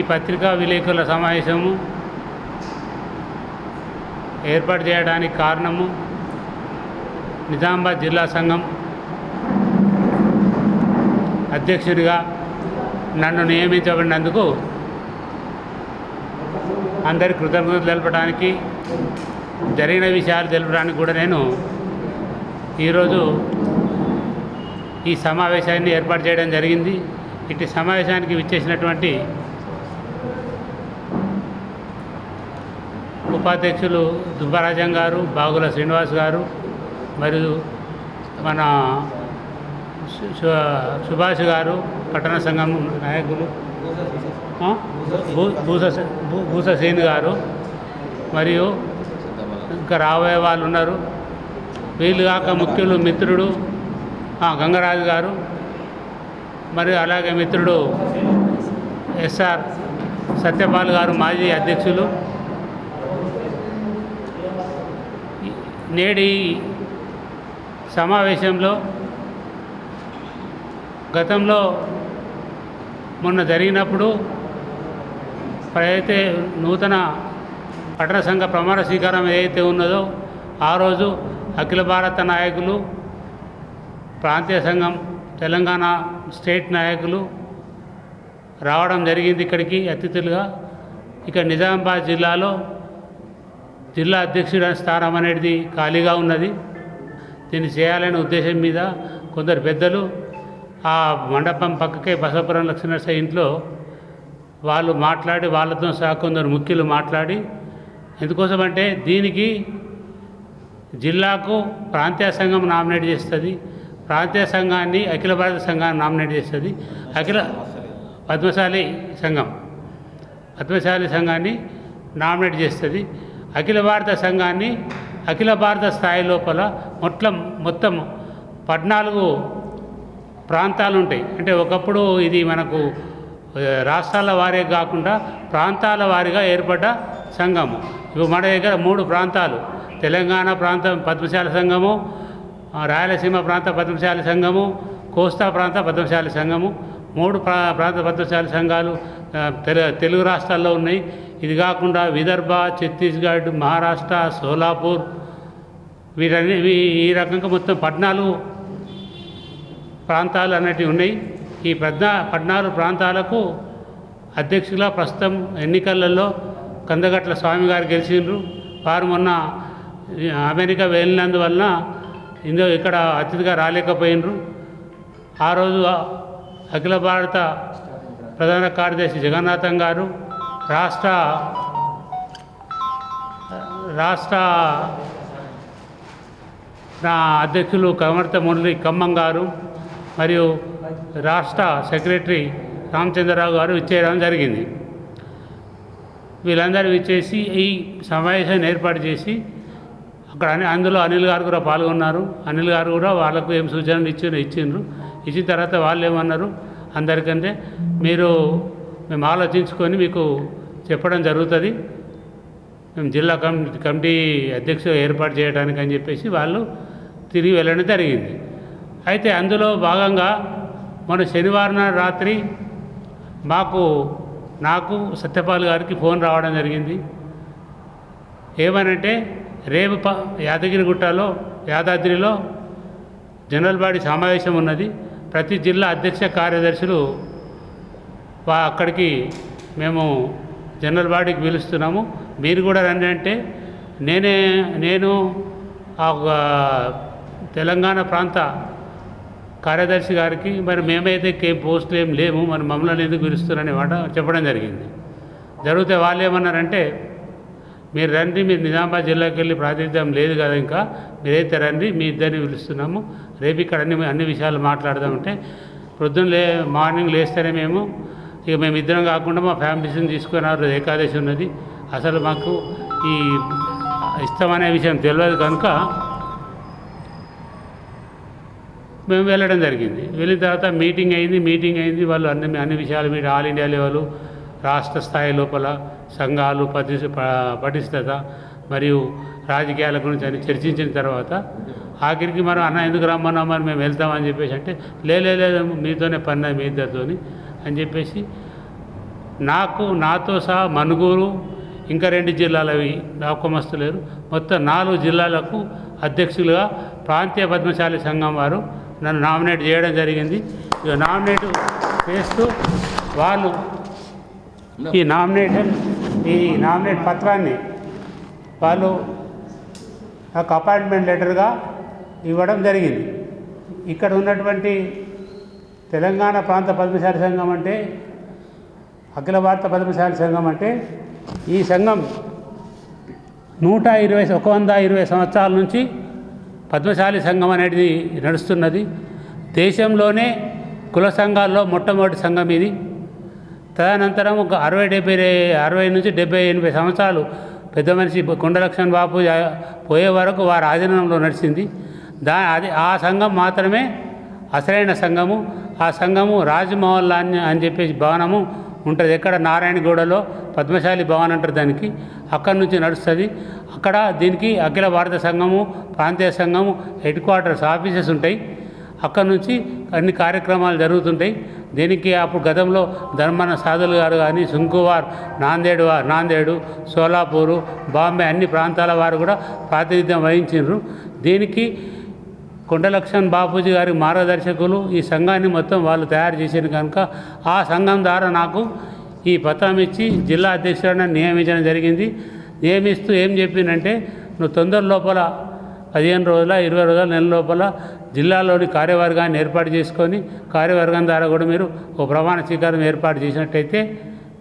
పత్రికా విలేకరుల సమావేశము ఏర్పాటు చేయడానికి కారణము నిజామాబాద్ జిల్లా సంఘం అధ్యక్షుడిగా నన్ను నియమించబడినందుకు అందరి కృతజ్ఞతలు తెలపడానికి, జరిగిన విషయాలు తెలపడానికి కూడా నేను ఈరోజు ఈ సమావేశాన్ని ఏర్పాటు చేయడం జరిగింది. ఇటు సమావేశానికి విచ్చేసినటువంటి ఉపాధ్యక్షులు దుబ్బరాజం గారు, బాగుల శ్రీనివాస్ గారు, మరియు మన సుభాష్ గారు, పట్టణ సంఘం నాయకులు భూససేన్ గారు, మరియు ఇంకా రాబోయే వాళ్ళు ఉన్నారు. వీళ్ళు కాక ముఖ్యులు మిత్రుడు గంగరాజు గారు, మరియు అలాగే మిత్రుడు ఎస్ఆర్ సత్యపాల్ గారు, మాజీ అధ్యక్షులు. నేడి సమావేశంలో గతంలో మొన్న జరిగినప్పుడు అయితే నూతన పట్టణ సంఘ ప్రమాణ స్వీకారం ఏదైతే ఉన్నదో ఆ రోజు అఖిల భారత నాయకులు, ప్రాంతీయ సంఘం తెలంగాణ స్టేట్ నాయకులు రావడం జరిగింది ఇక్కడికి అతిథులుగా. ఇక నిజామాబాద్ జిల్లాలో జిల్లా అధ్యక్షుడి స్థానం అనేది ఖాళీగా ఉన్నది. దీన్ని చేయాలనే ఉద్దేశం మీద కొందరు పెద్దలు ఆ మండపం పక్కకే బసపురం లక్ష్మీనరసయ్య ఇంట్లో వాళ్ళు మాట్లాడి, వాళ్ళతో సహా కొందరు ముఖ్యులు మాట్లాడి, ఎందుకోసమంటే దీనికి జిల్లాకు ప్రాంతీయ సంఘం నామినేట్ చేస్తుంది, ప్రాంతీయ సంఘాన్ని అఖిల భారత సంఘాన్ని నామినేట్ చేస్తుంది, పద్మశాలి సంఘాన్ని నామినేట్ చేస్తుంది, అఖిల భారత సంఘాన్ని అఖిల భారత స్థాయి లోపల మొత్తం 14 ప్రాంతాలు ఉంటాయి. అంటే ఒకప్పుడు ఇది మనకు రాష్ట్రాల వారీగా కాకుండా ప్రాంతాల వారీగా ఏర్పడ్డ సంఘము. ఇప్పుడు మన దగ్గర 3 ప్రాంతాలు: తెలంగాణ ప్రాంతం పద్మశాలి సంఘము, రాయలసీమ ప్రాంత పద్మశాలి సంఘము, కోస్తా ప్రాంత పద్మశాలి సంఘము. 3 ప్రాంత పద్మశాలి సంఘాలు తెలుగు రాష్ట్రాల్లో ఉన్నాయి. ఇది కాకుండా విదర్భ, ఛత్తీస్గఢ్, మహారాష్ట్ర, సోలాపూర్, ఈ రకంగా మొత్తం 14 ప్రాంతాలు అనేటివి ఉన్నాయి. ఈ 14 ప్రాంతాలకు అధ్యక్షులుగా ప్రస్తుతం ఎన్నికలలో కందగట్ల స్వామి గారు గెలిచిండ్రు. వారు మొన్న అమెరికా వెళ్ళినందువలన ఇక్కడ అతిథిగా రాలేకపోయినరు. ఆ రోజు అఖిల భారత ప్రధాన కార్యదర్శి జగన్నాథం గారు, రాష్ట్ర అధ్యక్షులు కమర్త మురళి ఖమ్మం గారు, మరియు రాష్ట్ర సెక్రటరీ రామచంద్రరావు గారు ఇచ్చేయడం జరిగింది. వీళ్ళందరూ ఇచ్చేసి ఈ సమావేశాన్ని ఏర్పాటు చేసి అక్కడ అందులో అనిల్ గారు కూడా పాల్గొన్నారు. అనిల్ గారు కూడా వాళ్ళకు ఏం సూచనలు ఇచ్చిండ్రు. ఇచ్చిన తర్వాత వాళ్ళు ఏమన్నారు, అందరికంటే మేము ఆలోచించుకొని మీకు చెప్పడం జరుగుతుంది, మేము జిల్లా కమిటీ అధ్యక్షుడు ఏర్పాటు చేయడానికి అని చెప్పేసి వాళ్ళు తిరిగి వెళ్ళడం జరిగింది. అయితే అందులో భాగంగా మన శనివారం రాత్రి నాకు సత్యపాల్ గారికి ఫోన్ రావడం జరిగింది. ఏమనంటే రేపు యాదాద్రిలో జనరల్ బాడీ సమావేశం ఉన్నది, ప్రతి జిల్లా అధ్యక్ష కార్యదర్శులు అక్కడికి మేము జనరల్ బాడీకి పిలుస్తున్నాము, మీరు కూడా రండి అంటే నేను తెలంగాణ ప్రాంత కార్యదర్శి గారికి మరి మేమైతే పోస్టులు ఏం లేము, మరి మమ్మల్ని ఎందుకు పిలుస్తున్నారని మాట చెప్పడం జరిగింది. జరిగితే వాళ్ళు ఏమన్నారంటే, మీరు రండి, మీరు నిజామాబాద్ జిల్లాకి వెళ్ళి ప్రాతినిధ్యం లేదు కదా, ఇంకా మీరైతే రండి, మీ ఇద్దరిని పిలుస్తున్నాము, రేపు ఇక్కడ అన్ని విషయాలు మాట్లాడదామంటే మార్నింగ్ లేస్తేనే మేము ఇద్దరం కాకుండా మా ఫ్యామిలీస్ని తీసుకున్నారు, ఏకాదశి ఉన్నది, అసలు మాకు ఈ ఇష్టమనే విషయం తెలియదు కనుక మేము వెళ్ళడం జరిగింది. వెళ్ళిన తర్వాత మీటింగ్ అయింది. వాళ్ళు అన్ని విషయాలు మీద ఆల్ ఇండియా లెవెల్, రాష్ట్ర స్థాయి లోపల సంఘాలు పటిష్టత మరియు రాజకీయాల గురించి అని చర్చించిన తర్వాత ఆఖరికి మనం అన్న ఎందుకు రమ్మన్నా మరి మేము వెళ్తామని చెప్పేసి అంటే లేదు మీతోనే పని మీ ఇద్దరితోని అని చెప్పేసి నాతో సహా మనుగూరు ఇంకా 2 జిల్లాలవి నాకు లేరు, మొత్తం 4 జిల్లాలకు అధ్యక్షులుగా ప్రాంతీయ పద్మశాలి సంఘం వారు నన్ను నామినేట్ చేయడం జరిగింది. నామినేట్ చేస్తూ వాళ్ళు ఈ నామినేట్ పత్రాన్ని వాళ్ళు నాకు అపాయింట్మెంట్ లెటర్గా ఇవ్వడం జరిగింది. ఇక్కడ ఉన్నటువంటి తెలంగాణ ప్రాంత పద్మశాలి సంఘం అంటే, అఖిల భారత పద్మశాలి సంఘం అంటే, ఈ సంఘం 120 సంవత్సరాల నుంచి పద్మశాలి సంఘం అనేది నడుస్తున్నది. దేశంలోనే కుల సంఘాల్లో మొట్టమొదటి సంఘం ఇది. తదనంతరం ఒక 60 నుంచి 70-80 సంవత్సరాలు పెద్ద మనిషి కొండలక్ష్మణ్ బాపు పోయే వరకు వారి ఆధీనంలో నడిచింది. ఆ సంఘం మాత్రమే అసలైన సంఘము. ఆ సంఘము రాజమహల్ అని చెప్పేసి భవనము ఉంటుంది, ఎక్కడ నారాయణగూడలో పద్మశాలి భవన్ అంటారు దానికి. అక్కడి నుంచి నడుస్తుంది. అక్కడ దీనికి అఖిల భారత సంఘము, ప్రాంతీయ సంఘము హెడ్ క్వార్టర్స్ ఆఫీసెస్ ఉంటాయి. అక్కడి నుంచి అన్ని కార్యక్రమాలు జరుగుతుంటాయి. దీనికి అప్పుడు గతంలో ధర్మన సాధులు గారు కానీ, సుంకువార్, నాందేడు, సోలాపూరు, బాంబే అన్ని ప్రాంతాల వారు కూడా ప్రాతినిధ్యం వహించారు. దీనికి కొండలక్ష్మణ్ బాపూజీ గారి మార్గదర్శకులు ఈ సంఘాన్ని మొత్తం వాళ్ళు తయారు చేశారు కనుక ఆ సంఘం ద్వారా నాకు ఈ పత్రం ఇచ్చి జిల్లా అధ్యక్షుడిని నియమించడం జరిగింది. నియమిస్తూ ఏం చెప్పిందంటే, నువ్వు తొందర లోపల 15 రోజుల 20 రోజుల నెల లోపల జిల్లాలోని కార్యవర్గాన్ని ఏర్పాటు చేసుకొని, కార్యవర్గం ద్వారా కూడా మీరు ఓ ప్రమాణ స్వీకారం ఏర్పాటు చేసినట్టయితే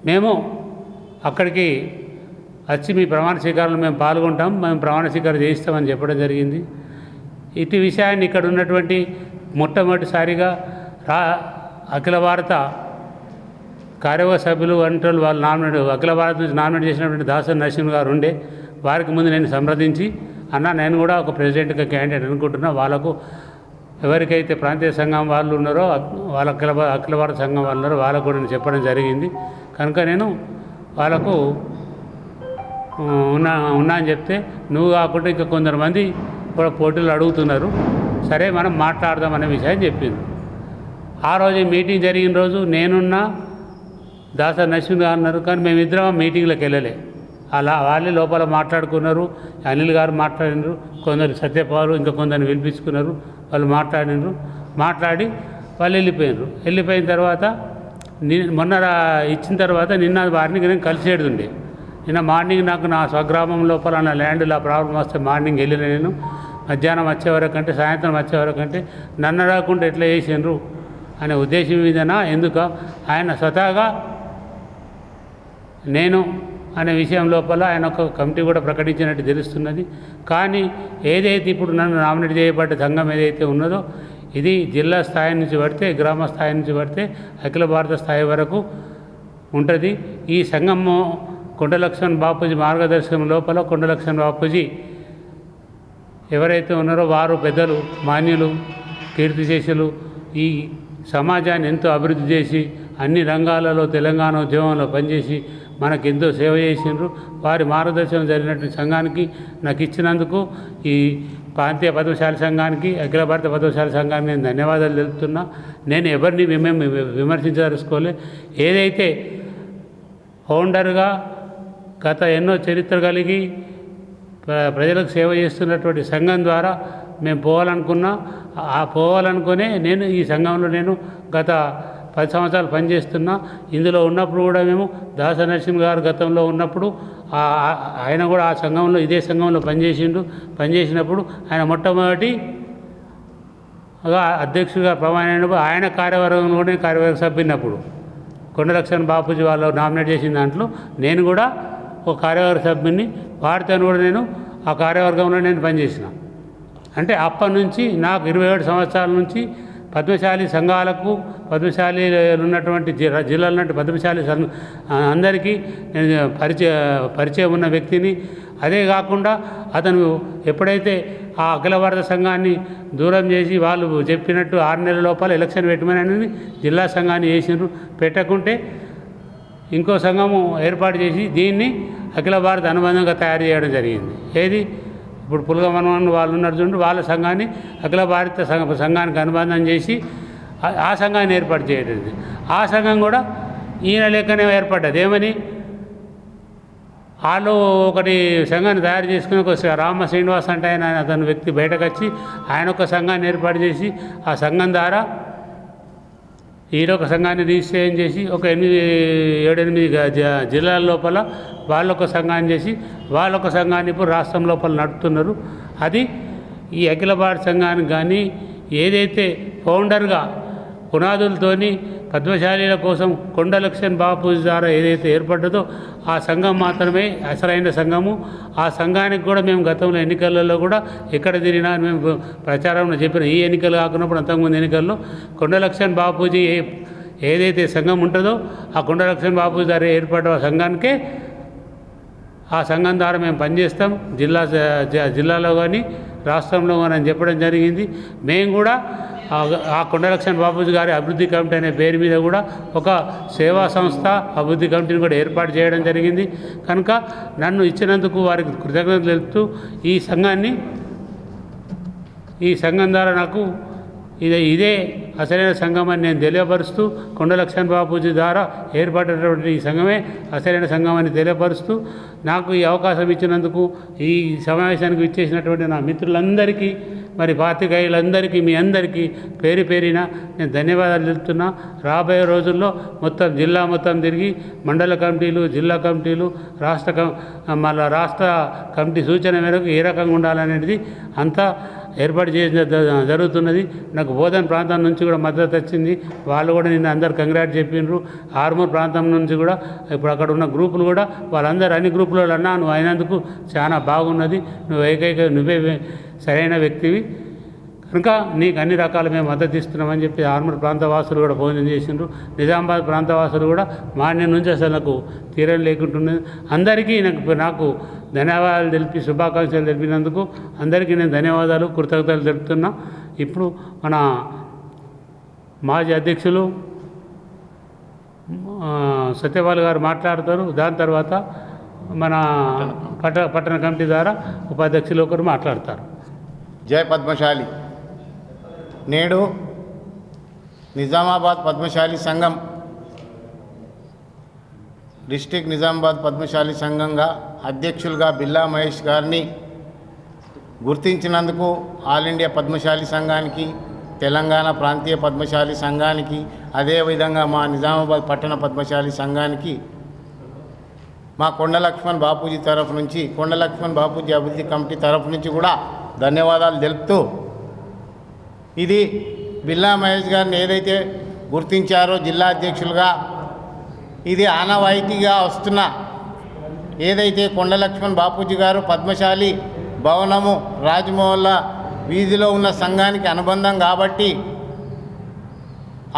మేము అక్కడికి వచ్చి మీ ప్రమాణ స్వీకారంలో మేము పాల్గొంటాం, మేము ప్రమాణ స్వీకారం చేయిస్తామని చెప్పడం జరిగింది. ఇటు విషయాన్ని ఇక్కడ ఉన్నటువంటి మొట్టమొదటిసారిగా అఖిల భారత కార్యవర్గ సభ్యులు అంటారు వాళ్ళు అఖిల భారత నుంచి నామినేట్ చేసినటువంటి దాసరి నరసింహ గారు ఉండే వారికి ముందు నేను సంప్రదించి, అన్న నేను కూడా ఒక ప్రెసిడెంట్గా క్యాండిడేట్ అనుకుంటున్నా, వాళ్ళకు ఎవరికైతే ప్రాంతీయ సంఘం వాళ్ళు ఉన్నారో వాళ్ళ అఖిల భారత సంఘం వాళ్ళు ఉన్నారో వాళ్ళకు కూడా నేను చెప్పడం జరిగింది. కనుక నేను వాళ్ళకు ఉన్నా అని చెప్తే, నువ్వు కాకుండా ఇంకా కొందరు మంది కూడా పోటీలు అడుగుతున్నారు, సరే మనం మాట్లాడదామనే విషయాన్ని చెప్పింది. ఆ రోజు మీటింగ్ జరిగిన రోజు నేనున్నా, దాసరి నరసింహ గారు అన్నారు, కానీ మేమిద్దరం మీటింగ్లకు వెళ్ళలే. అలా వాళ్ళే లోపల మాట్లాడుకున్నారు. అనిల్ గారు మాట్లాడినారు, కొందరు సత్యపాలు ఇంకా కొందరిని పిలిపించుకున్నారు. వాళ్ళు మాట్లాడి వాళ్ళు వెళ్ళిపోయినారు. వెళ్ళిపోయిన తర్వాత మొన్న ఇచ్చిన తర్వాత నిన్న వారిని నేను కలిసేడుండే. నిన్న మార్నింగ్ నాకు నా స్వగ్రామం లోపల నా ల్యాండ్లో ప్రాబ్లం వస్తే మార్నింగ్ వెళ్ళిన నేను మధ్యాహ్నం వచ్చేవరకంటే సాయంత్రం వచ్చేవరకంటే నన్ను రాకుండా ఎట్లా చేసినారు అనే ఉద్దేశం మీదనా ఎందుకు ఆయన స్వతహాగా నేను అనే విషయం లోపల ఆయన ఒక కమిటీ కూడా ప్రకటించినట్టు తెలుస్తున్నది. కానీ ఏదైతే ఇప్పుడు నన్ను నామినేట్ చేయబడ్డ సంఘం ఏదైతే ఉన్నదో ఇది జిల్లా స్థాయి నుంచి పడితే, గ్రామ స్థాయి నుంచి పడితే అఖిల భారత స్థాయి వరకు ఉంటుంది. ఈ సంఘము కొండలక్ష్మణ్ బాపూజీ మార్గదర్శకం లోపల కొండలక్ష్మణ్ బాపూజీ ఎవరైతే ఉన్నారో వారు పెద్దలు, మాన్యులు, కీర్తిశేషులు, ఈ సమాజాన్ని ఎంతో అభివృద్ధి చేసి అన్ని రంగాలలో తెలంగాణ ఉద్యమంలో పనిచేసి మనకు ఎంతో సేవ చేసిండ్రు. వారి మార్గదర్శనం జరిగినటువంటి సంఘానికి నాకు ఇచ్చినందుకు ఈ ప్రాంతీయ పద్మశాలి సంఘానికి, అఖిల భారత పద్మశాలి సంఘానికి నేను ధన్యవాదాలు తెలుపుతున్నా. నేను ఎవరిని విమర్శించదలుచుకోలే. ఏదైతే ఫౌండర్గా గత ఎన్నో చరిత్ర కలిగి ప్రజలకు సేవ చేస్తున్నటువంటి సంఘం ద్వారా మేము పోవాలనుకునే నేను ఈ సంఘంలో నేను గత 10 సంవత్సరాలు పనిచేస్తున్నా. ఇందులో ఉన్నప్పుడు కూడా మేము దాసరి నరసింహ గారు గతంలో ఉన్నప్పుడు ఆయన కూడా ఆ సంఘంలో ఇదే సంఘంలో పనిచేసినప్పుడు ఆయన మొట్టమొదటి అధ్యక్షుడిగా ప్రమాణమైనప్పుడు ఆయన కార్యవర్గంలో కూడా కార్యవర్గ సభ్యున్నప్పుడు కొండలక్ష్మణ్ బాపూజీ వాళ్ళు నామినేట్ చేసిన దాంట్లో నేను కూడా ఒక కార్యవర్గ సభ్యుని, వారితో కూడా నేను ఆ కార్యవర్గంలో నేను పనిచేసిన. అంటే అప్పటి నుంచి నాకు 27 సంవత్సరాల నుంచి పద్మశాలి సంఘాలకు, పద్మశాలి ఉన్నటువంటి జిల్లాలో ఉన్నటువంటి పద్మశాలి అందరికీ నేను పరిచయం ఉన్న వ్యక్తిని. అదే కాకుండా అతను ఎప్పుడైతే ఆ అఖిల భారత సంఘాన్ని దూరం చేసి వాళ్ళు చెప్పినట్టు 6 నెలల లోపల ఎలక్షన్ పెట్టమని జిల్లా సంఘాన్ని చేసినారు. పెట్టకుంటే ఇంకో సంఘము ఏర్పాటు చేసి దీన్ని అఖిల భారత అనుబంధంగా తయారు చేయడం జరిగింది. ఏది ఇప్పుడు పులగమనవన్ వాళ్ళు ఉన్నారు చూడండి, వాళ్ళ సంఘాన్ని అఖిల భారత సంఘానికి అనుబంధం చేసి ఆ సంఘాన్ని ఏర్పాటు చేయడం. ఆ సంఘం కూడా ఈయన లెక్కనే ఏర్పడ్డది. ఏమని వాళ్ళు ఒకటి సంఘాన్ని తయారు చేసుకుని ఒక రామ శ్రీనివాస్ అంటే ఆయన అతని వ్యక్తి బయటకు వచ్చి ఆయన ఒక సంఘాన్ని ఏర్పాటు చేసి ఆ సంఘం ద్వారా ఈయనొక సంఘాన్ని రిజిస్ట్రేషన్ చేసి ఒక 7-8 జిల్లాల లోపల వాళ్ళొక సంఘాన్ని చేసి వాళ్ళొక సంఘాన్ని ఇప్పుడు రాష్ట్రం లోపల నడుపుతున్నారు. అది ఈ అఖిల భారత సంఘానికి కానీ ఏదైతే ఫౌండర్గా పునాదులతోని పద్మశాలీల కోసం కొండలక్ష్మణ్ బాపూజీ ద్వారా ఏదైతే ఏర్పడ్డదో ఆ సంఘం మాత్రమే అసలైన సంఘము. ఆ సంఘానికి కూడా మేము గతంలో ఎన్నికలలో కూడా ఎక్కడ తిరిగినా మేము ప్రచారంలో చెప్పిన ఈ ఎన్నికలు కాకున్నప్పుడు అంతకుముందు ఎన్నికల్లో కొండలక్ష్మణ్ బాపూజీ ఏదైతే సంఘం ఉంటుందో ఆ కొండలక్ష్మణ్ బాపూజీ ద్వారా ఏర్పడ్డ సంఘానికే ఆ సంఘం ద్వారా మేము పనిచేస్తాం జిల్లాలో కానీ రాష్ట్రంలో కానీ అని చెప్పడం జరిగింది. మేము కూడా ఆ కొండలక్ష్మణ్ బాపూజీ గారి అభివృద్ధి కమిటీ అనే పేరు మీద కూడా ఒక సేవా సంస్థ అభివృద్ధి కమిటీని కూడా ఏర్పాటు చేయడం జరిగింది. కనుక నన్ను ఇచ్చినందుకు వారికి కృతజ్ఞతలు తెలుపుతూ ఈ సంఘం ద్వారా నాకు ఇదే అసలైన సంఘం అని నేను తెలియపరుస్తూ కొండలక్ష్మణ్ బాపూజీ ద్వారా ఏర్పడినటువంటి ఈ సంఘమే అసలైన సంఘం అని తెలియపరుస్తూ నాకు ఈ అవకాశం ఇచ్చినందుకు ఈ సమావేశానికి ఇచ్చేసినటువంటి నా మిత్రులందరికీ మరి పాత్రికేయులందరికీ మీ అందరికీ పేరు పేరిన నేను ధన్యవాదాలు తెలుపుతున్నా. రాబోయే రోజుల్లో జిల్లా మొత్తం తిరిగి మండల కమిటీలు జిల్లా కమిటీలు రాష్ట్ర కమిటీ సూచన మేరకు ఏ రకంగా ఉండాలనేది అంతా ఏర్పాటు జరుగుతున్నది. నాకు బోధన ప్రాంతం నుంచి కూడా మద్దతు వచ్చింది. వాళ్ళు కూడా నిన్న అందరు కంగ్రాట్ చెప్పినారు. ఆర్మూర్ ప్రాంతం నుంచి కూడా ఇప్పుడు అక్కడ ఉన్న గ్రూపులు కూడా వాళ్ళందరూ అన్ని గ్రూపులలో అన్నా నువ్వు అయినందుకు చాలా బాగున్నది, నువ్వే సరైన వ్యక్తివి కనుక నీకు అన్ని రకాల మేము మద్దతు ఇస్తున్నామని చెప్పి ఆర్మూర్ ప్రాంతవాసులు కూడా భోజనం చేసిండ్రు. నిజామాబాద్ ప్రాంతవాసులు కూడా మార్నింగ్ నుంచి అసలు నాకు తీరం లేకుంటున్నది. అందరికీ నాకు ధన్యవాదాలు తెలిపి శుభాకాంక్షలు తెలిపినందుకు అందరికీ నేను ధన్యవాదాలు కృతజ్ఞతలు తెలుపుతున్నా. ఇప్పుడు మన మాజీ అధ్యక్షులు సత్యపాల్ గారు మాట్లాడతారు. దాని తర్వాత మన పట్టణ కమిటీ ద్వారా ఉపాధ్యక్షులు ఒకరు మాట్లాడతారు. జై పద్మశాలి. నేడు నిజామాబాద్ పద్మశాలి సంఘం డిస్ట్రిక్ట్ నిజామాబాద్ పద్మశాలి సంఘంగా అధ్యక్షులుగా బిల్లా మహేష్ గారిని గుర్తించినందుకు ఆల్ ఇండియా పద్మశాలి సంఘానికి, తెలంగాణ ప్రాంతీయ పద్మశాలి సంఘానికి, అదేవిధంగా మా నిజామాబాద్ పట్టణ పద్మశాలి సంఘానికి మా కొండలక్ష్మణ్ బాపూజీ తరఫు నుంచి, కొండలక్ష్మణ్ బాపూజీ అభివృద్ధి కమిటీ తరఫు నుంచి కూడా ధన్యవాదాలు తెలుపుతూ, ఇది బిల్లా మహేష్ గారిని ఏదైతే గుర్తించారో జిల్లా అధ్యక్షులుగా, ఇది ఆనవాయితీగా వస్తున్న ఏదైతే కొండలక్ష్మణ్ బాపూజీ గారు పద్మశాలి భవనము రాజమహల్ల వీధిలో ఉన్న సంఘానికి అనుబంధం కాబట్టి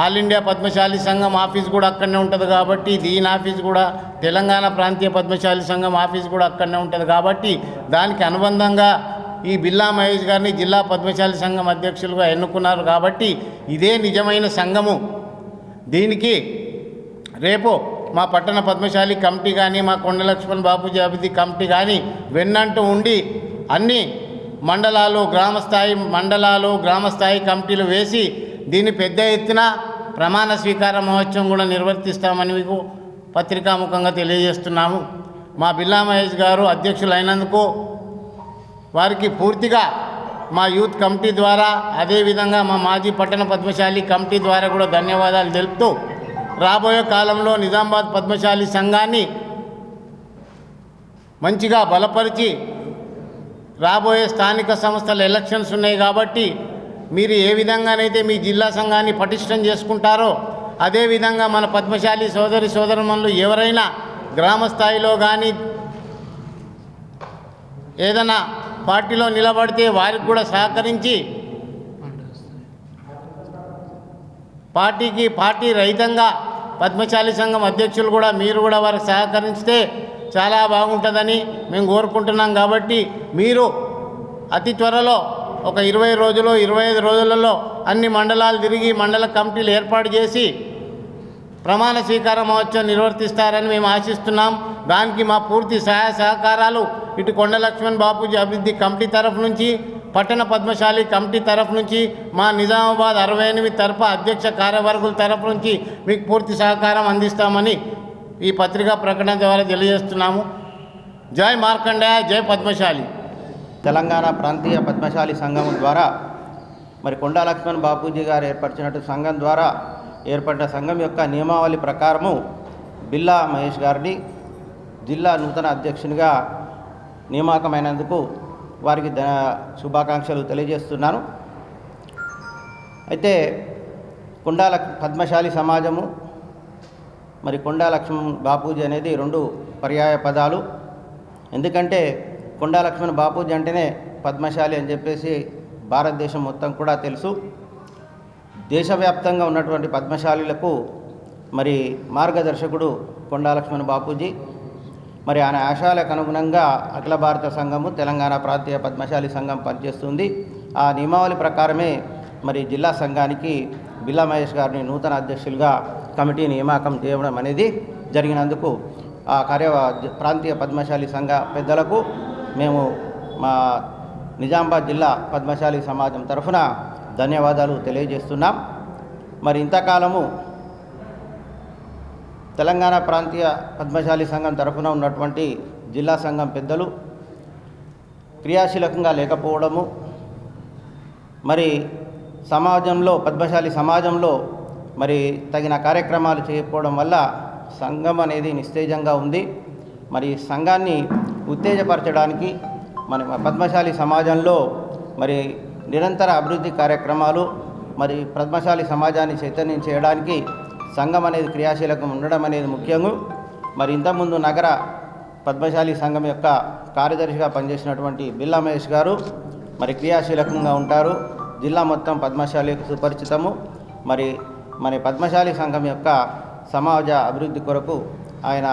ఆల్ ఇండియా పద్మశాలి సంఘం ఆఫీస్ కూడా అక్కడనే ఉంటుంది కాబట్టి, దీని ఆఫీస్ కూడా తెలంగాణ ప్రాంతీయ పద్మశాలి సంఘం ఆఫీస్ కూడా అక్కడనే ఉంటుంది కాబట్టి దానికి అనుబంధంగా ఈ బిల్లా మహేష్ గారిని జిల్లా పద్మశాలి సంఘం అధ్యక్షులుగా ఎన్నుకున్నారు కాబట్టి ఇదే నిజమైన సంఘము. దీనికి రేపు మా పట్టణ పద్మశాలి కమిటీ కానీ, మా కొండలక్ష్మణ్ బాపూజీ అభివృద్ధి కమిటీ కానీ వెన్నంటూ ఉండి అన్ని గ్రామస్థాయి కమిటీలు వేసి దీన్ని పెద్ద ఎత్తున ప్రమాణ స్వీకార మహోత్సవం కూడా నిర్వర్తిస్తామని మీకు పత్రికాముఖంగా తెలియజేస్తున్నాము. మా బిల్లా మహేష్ గారు అధ్యక్షులైనందుకు వారికి పూర్తిగా మా యూత్ కమిటీ ద్వారా, అదేవిధంగా మా మాజీ పట్టణ పద్మశాలి కమిటీ ద్వారా కూడా ధన్యవాదాలు తెలుపుతూ, రాబోయే కాలంలో నిజామాబాద్ పద్మశాలి సంఘాన్ని మంచిగా బలపరిచి, రాబోయే స్థానిక సంస్థల ఎలక్షన్స్ ఉన్నాయి కాబట్టి మీరు ఏ విధంగానైతే మీ జిల్లా సంఘాన్ని పటిష్టం చేసుకుంటారో అదేవిధంగా మన పద్మశాలి సోదరమణులు ఎవరైనా గ్రామ స్థాయిలో కానీ ఏదైనా పార్టీలో నిలబడితే వారికి కూడా సహకరించి పార్టీ రహితంగా పద్మశాలి సంఘం అధ్యక్షులు కూడా మీరు కూడా వారికి సహకరిస్తే చాలా బాగుంటుందని మేము కోరుకుంటున్నాం. కాబట్టి మీరు అతి త్వరలో ఒక 25 రోజులలో అన్ని మండలాలు తిరిగి మండల కమిటీలు ఏర్పాటు చేసి ప్రమాణ స్వీకార మహోత్సవం నిర్వర్తిస్తారని మేము ఆశిస్తున్నాం. దానికి మా పూర్తి సహాయ సహకారాలు ఇటు కొండలక్ష్మణ్ బాపూజీ అభివృద్ధి కమిటీ తరఫు నుంచి, పట్టణ పద్మశాలి కమిటీ తరఫు నుంచి మా నిజామాబాద్ 68 తరఫు అధ్యక్ష కార్యవర్గుల తరఫు నుంచి మీకు పూర్తి సహకారం అందిస్తామని ఈ పత్రికా ప్రకటన ద్వారా తెలియజేస్తున్నాము. జై మార్కండేయ, జై పద్మశాలి. తెలంగాణ ప్రాంతీయ పద్మశాలి సంఘం ద్వారా మరి కొండా లక్ష్మణ్ బాపూజీ గారు ఏర్పరిచినట్టు సంఘం ద్వారా ఏర్పడిన సంఘం యొక్క నియమావళి ప్రకారము బిల్లా మహేష్ గారిని జిల్లా నూతన అధ్యక్షునిగా నియామకమైనందుకు వారికి శుభాకాంక్షలు తెలియజేస్తున్నాను. అయితే పద్మశాలి సమాజము మరి కొండా లక్ష్మణ్ బాపూజీ అనేది 2 పర్యాయ పదాలు. ఎందుకంటే కొండా లక్ష్మణ్ బాపూజీ అంటేనే పద్మశాలి అని చెప్పేసి భారతదేశం మొత్తం కూడా తెలుసు. దేశవ్యాప్తంగా ఉన్నటువంటి పద్మశాలీలకు మరి మార్గదర్శకుడు కొండా లక్ష్మణ్ బాపూజీ. మరి ఆయన ఆశయాలకు అనుగుణంగా అఖిల భారత సంఘము తెలంగాణ ప్రాంతీయ పద్మశాలి సంఘం పనిచేస్తుంది. ఆ నియమావళి ప్రకారమే మరి జిల్లా సంఘానికి బిల్లా మహేష్ గారిని నూతన అధ్యక్షులుగా కమిటీ నియామకం చేయడం అనేది జరిగినందుకు ఆ ప్రాంతీయ పద్మశాలి సంఘ పెద్దలకు మేము మా నిజామాబాద్ జిల్లా పద్మశాలి సమాజం తరఫున ధన్యవాదాలు తెలియజేస్తున్నాం. మరి ఇంతకాలము తెలంగాణ ప్రాంతీయ పద్మశాలి సంఘం తరఫున ఉన్నటువంటి జిల్లా సంఘం పెద్దలు క్రియాశీలకంగా లేకపోవడము, మరి సమాజంలో పద్మశాలి సమాజంలో మరి తగిన కార్యక్రమాలు చేయకపోవడం వల్ల సంఘం అనేది నిస్తేజంగా ఉంది. మరి సంఘాన్ని ఉత్తేజపరచడానికి మన పద్మశాలి సమాజంలో మరి నిరంతర అభివృద్ధి కార్యక్రమాలు, మరి పద్మశాలి సమాజాన్ని చైతన్యం చేయడానికి సంఘం అనేది క్రియాశీలకం ఉండడం అనేది ముఖ్యంగా. మరి ఇంతకుముందు నగర పద్మశాలి సంఘం యొక్క కార్యదర్శిగా పనిచేసినటువంటి బిల్లా మహేష్ గారు మరి క్రియాశీలకంగా ఉంటారు. జిల్లా మొత్తం పద్మశాలికి సుపరిచితము. మరి పద్మశాలి సంఘం యొక్క సమాజ అభివృద్ధి కొరకు ఆయన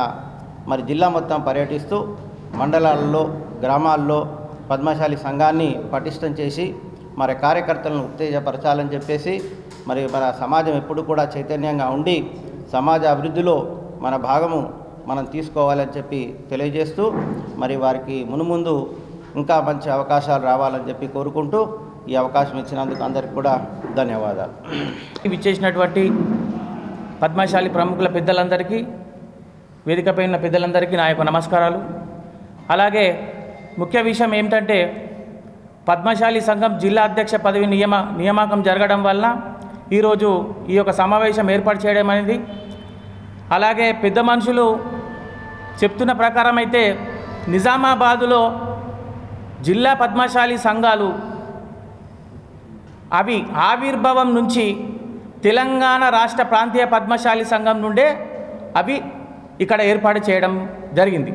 మరి జిల్లా మొత్తం పర్యటిస్తూ మండలాల్లో, గ్రామాల్లో పద్మశాలి సంఘాన్ని పటిష్టం చేసి మరి కార్యకర్తలను ఉత్తేజపరచాలని చెప్పేసి మరి మన సమాజం ఎప్పుడు కూడా చైతన్యంగా ఉండి సమాజ అభివృద్ధిలో మన భాగము మనం తీసుకోవాలని చెప్పి తెలియజేస్తూ మరి వారికి మునుముందు ఇంకా మంచి అవకాశాలు రావాలని చెప్పి కోరుకుంటూ ఈ అవకాశం ఇచ్చినందుకు అందరికీ కూడా ధన్యవాదాలు. విచ్చేసినటువంటి పద్మశాలి ప్రముఖుల పెద్దలందరికీ, వేదికపై ఉన్న పెద్దలందరికీ నా యొక్క నమస్కారాలు. అలాగే ముఖ్య విషయం ఏమిటంటే పద్మశాలి సంఘం జిల్లా అధ్యక్ష పదవి నియామకం జరగడం వల్ల ఈరోజు ఈ యొక్క సమావేశం ఏర్పాటు చేయడం అనేది, అలాగే పెద్ద మనుషులు చెప్తున్న ప్రకారం అయితే నిజామాబాదులో జిల్లా పద్మశాలి సంఘాలు అవి ఆవిర్భావం నుంచి తెలంగాణ రాష్ట్ర ప్రాంతీయ పద్మశాలి సంఘం నుండే అవి ఇక్కడ ఏర్పాటు చేయడం జరిగింది.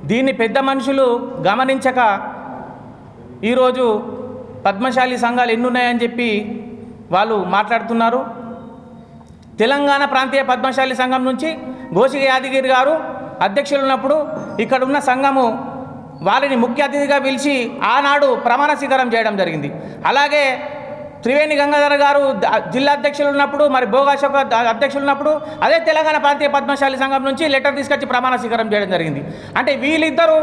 దీన్ని పెద్ద మనుషులు గమనించక ఈరోజు పద్మశాలి సంఘాలు ఎన్నున్నాయని చెప్పి వాళ్ళు మాట్లాడుతున్నారు. తెలంగాణ ప్రాంతీయ పద్మశాలి సంఘం నుంచి గోసిగ యాదగిరి గారు అధ్యక్షులు ఉన్నప్పుడు ఇక్కడ ఉన్న సంఘము వారిని ముఖ్య అతిథిగా పిలిచి ఆనాడు ప్రమాణ స్వీకారం చేయడం జరిగింది. అలాగే త్రివేణి గంగాధర్ గారు జిల్లా అధ్యక్షులు ఉన్నప్పుడు, మరి భోగాశోక అధ్యక్షులు ఉన్నప్పుడు అదే తెలంగాణ ప్రాంతీయ పద్మశాలి సంఘం నుంచి లెటర్ తీసుకొచ్చి ప్రమాణ స్వీకారం చేయడం జరిగింది. అంటే వీళ్ళిద్దరూ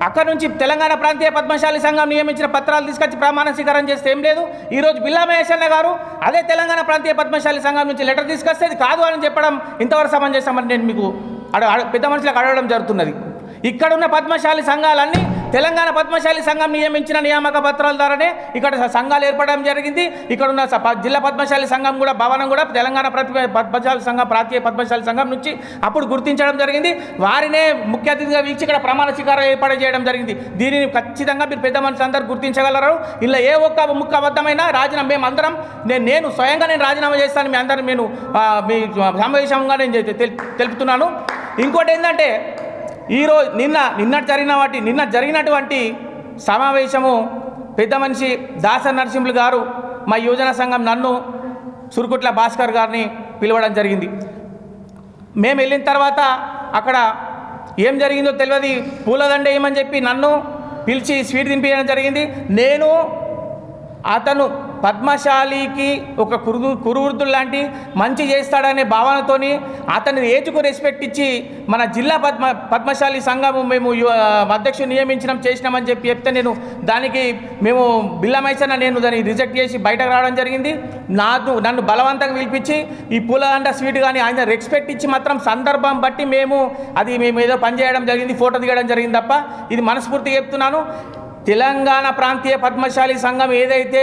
అక్కడ నుంచి తెలంగాణ ప్రాంతీయ పద్మశాలి సంఘం నియమించిన పత్రాలు తీసుకొచ్చి ప్రమాణ స్వీకారం చేస్తే ఏం లేదు. ఈరోజు బిల్లా మహేష్ అన్న గారు అదే తెలంగాణ ప్రాంతీయ పద్మశాలి సంఘం నుంచి లెటర్ తీసుకొస్తే ఇది కాదు అని చెప్పడం ఇంతవరకు సమంజసమని నేను మీకు పెద్ద మనుషులకు అడగడం జరుగుతున్నది. ఇక్కడున్న పద్మశాలి సంఘాలన్నీ తెలంగాణ పద్మశాలి సంఘం నియమించిన నియామక పత్రాల ద్వారానే ఇక్కడ సంఘాలు ఏర్పడడం జరిగింది. ఇక్కడున్న జిల్లా పద్మశాలి సంఘం కూడా భవనం కూడా తెలంగాణ పద్మశాలి సంఘం ప్రాంతీయ పద్మశాలి సంఘం నుంచి అప్పుడు గుర్తించడం జరిగింది. వారినే ముఖ్య అతిథిగా వీక్షి ఇక్కడ ప్రమాణ స్వీకారం ఏర్పాటు చేయడం జరిగింది. దీనిని ఖచ్చితంగా మీరు పెద్ద మనుషులు అందరూ గుర్తించగలరు. ఇలా ఏ ఒక్క ముఖ్య అబద్ధమైనా రాజీనామా మేము అందరం నేను స్వయంగా రాజీనామా చేస్తాను. మీ అందరూ నేను మీ సమావేశంగా నేను తెలుపుతున్నాను. ఇంకోటి ఏంటంటే ఈరోజు నిన్న జరిగినటువంటి సమావేశము పెద్ద మనిషి దాసరి నరసింహులు గారు మా యువజన సంఘం నన్ను సురుకుట్ల భాస్కర్ గారిని పిలవడం జరిగింది. మేము వెళ్ళిన తర్వాత అక్కడ ఏం జరిగిందో తెలియదు. పూలదండ ఏమని చెప్పి నన్ను పిలిచి స్వీట్ తినిపించడం జరిగింది. నేను అతను పద్మశాలికి ఒక కురువృద్ధుడు లాంటి మంచి చేస్తాడనే భావనతోని అతని ఏజ్కు రెస్పెక్ట్ ఇచ్చి మన జిల్లా పద్మశాలి సంఘం మేము అధ్యక్షుడు నియమించడం చేసినామని చెప్తే నేను దానికి మేము బిల్లమైసన్న నేను దాన్ని రిజెక్ట్ చేసి బయటకు రావడం జరిగింది. నన్ను బలవంతంగా పిలిపించి ఈ పూలదండ స్వీట్ కానీ ఆయన రెస్పెక్ట్ ఇచ్చి మాత్రం సందర్భం బట్టి మేము ఏదో పని చేయడం జరిగింది, ఫోటో దిగడం జరిగింది తప్ప ఇది మనస్ఫూర్తిగా చెప్తున్నాను. తెలంగాణ ప్రాంతీయ పద్మశాలి సంఘం ఏదైతే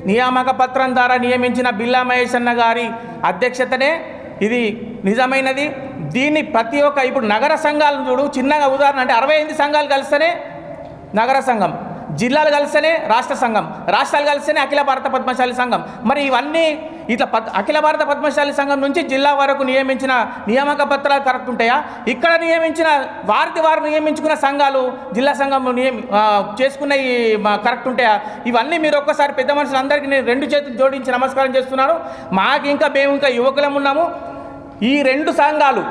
నియామక పత్రం ద్వారా నియమించిన బిల్లా మహేశన్న గారి అధ్యక్షతనే ఇది నిజమైనది. దీన్ని ప్రతి ఒక్క ఇప్పుడు నగర సంఘాలను చూడు, చిన్నగా ఉదాహరణ అంటే 68 సంఘాలు కలిస్తేనే నగర సంఘం, జిల్లాలు కలిస్తేనే రాష్ట్ర సంఘం, రాష్ట్రాలు కలిస్తేనే అఖిల భారత పద్మశాలి సంఘం. మరి ఇవన్నీ ఇట్లా అఖిల భారత పద్మశాలి సంఘం నుంచి జిల్లా వరకు నియమించిన నియామక పత్రాలు కరెక్ట్ ఉంటాయా? ఇక్కడ నియమించిన వారు నియమించుకున్న సంఘాలు జిల్లా సంఘం చేసుకున్న కరెక్ట్ ఉంటాయా? ఇవన్నీ మీరు ఒక్కసారి పెద్ద మనుషులందరికీ నేను 2 చేతులు జోడించి నమస్కారం చేస్తున్నాను. మేము ఇంకా యువకులం ఉన్నాము. ఈ 2 సంఘాలు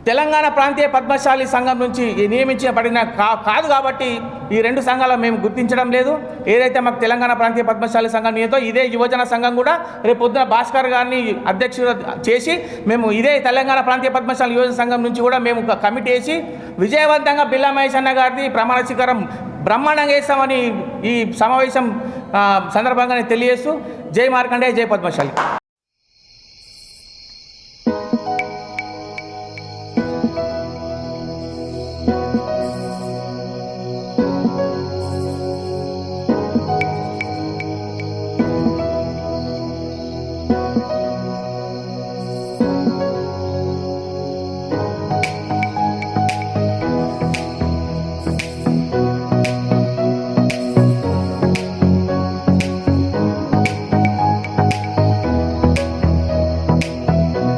తెలంగాణ ప్రాంతీయ పద్మశాలి సంఘం నుంచి నియమించబడిన కాదు కాబట్టి ఈ 2 సంఘాలు మేము గుర్తించడం లేదు. ఏదైతే మాకు తెలంగాణ ప్రాంతీయ పద్మశాలి సంఘం నియమితో ఇదే యువజన సంఘం కూడా రేపు పొద్దున భాస్కర్ గారిని అధ్యక్షుడు చేసి మేము ఇదే తెలంగాణ ప్రాంతీయ పద్మశాలి యువజన సంఘం నుంచి కూడా మేము ఒక కమిటీ వేసి విజయవంతంగా బిల్లా మహేష్ అన్న గారిది ప్రమాణ స్వీకారం బ్రహ్మాండంగా వేస్తామని ఈ సమావేశం సందర్భంగా తెలియజేస్తూ జై మార్కండే, జై పద్మశాలి.